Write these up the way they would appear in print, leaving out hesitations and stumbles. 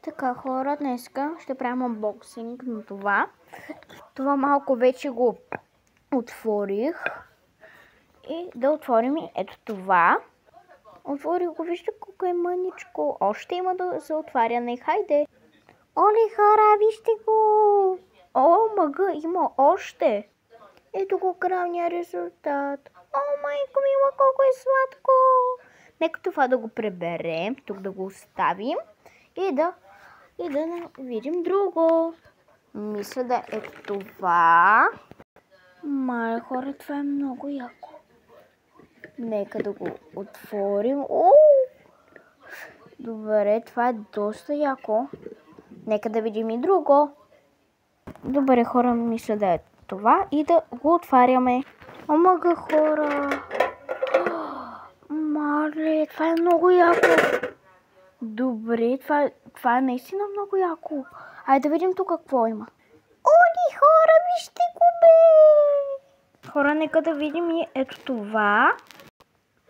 Така, хора, днеска ще правим анбоксинг на това. Това малко вече го отворих. И да отворим ето това. Отворих го, вижте колко е мъничко. Още има за отваряне. Хайде! Оле, хора, вижте го! О, мъга, има още! Ето го крайния резултат. О, майко мила, колко е сладко! Нека това да го преберем, тук да го оставим и да видим друго. Мисля да е това. Мале хора, това е много яко. Нека да го отворим. О! Добре, това е доста яко. Нека да видим и друго. Добре, хора, мисля да е това и да го отваряме. Омага, хора. Мале, това е много яко. Добре, това е наистина много яко. Айде да видим тук какво има. Оли, хора, вижте го, бе! Хора, нека да видим и ето това.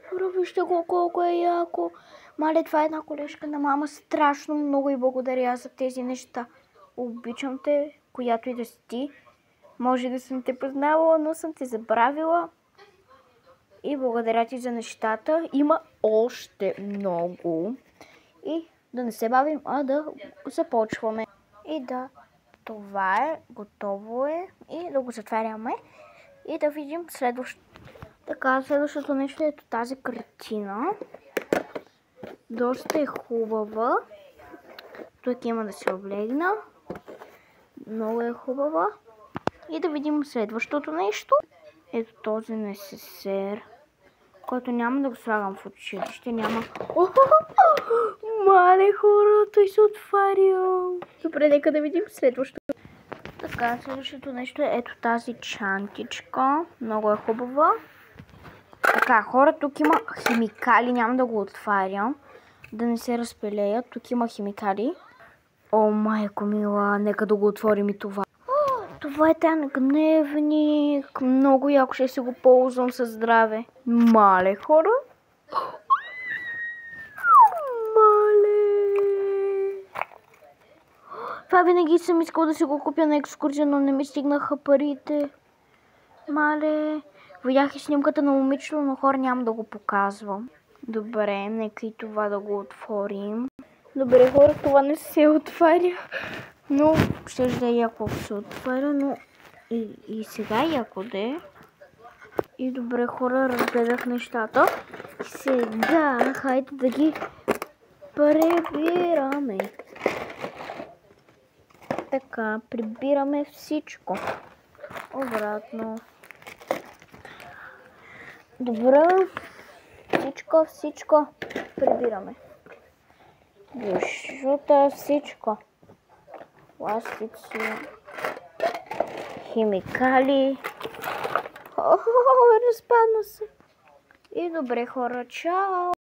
Хора, вижте го колко е яко. Мале, това е една колежка на мама. Страшно много и благодаря за тези неща. Обичам те, която и да си ти. Може да съм те познавала, но съм те забравила. И благодаря ти за нещата. Има още много. И да не се бавим, а да започваме. И да, това е, готово е. И да го затваряме. И да видим следващото. Така, следващото нещо е ето тази картина. Доста е хубава. Тук има да се облегна. Много е хубава. И да видим следващото нещо. Ето този несесер, който няма да го слагам в училище. Няма. Мале хора, той се отваря. Добре, нека да видим следващото. Така, следващото нещо е ето тази чантичка. Много е хубава. Така, хора, тук има химикали. Няма да го отварям, да не се разпилеят. Тук има химикали. О, майко мила, нека да го отворим и това. Това е тен гневник. Много яко ще си го ползвам със здраве. Мале, хора. Мале. Това винаги съм искал да си го купя на екскурзия, но не ми стигнаха парите. Мале. Видях и снимката на момичето, но хора няма да го показвам. Добре, нека и това да го отворим. Добре, хора, това не се отваря. Но ще да е яко се отваря, но и сега яко да е. И добре, хора, разгледах нещата. Сега, хайде да ги прибираме. Така, прибираме всичко. Обратно. Добре, всичко прибираме. Бушута, всичко. Пластици, химикали. Разпадна се. И добре, хора, чао!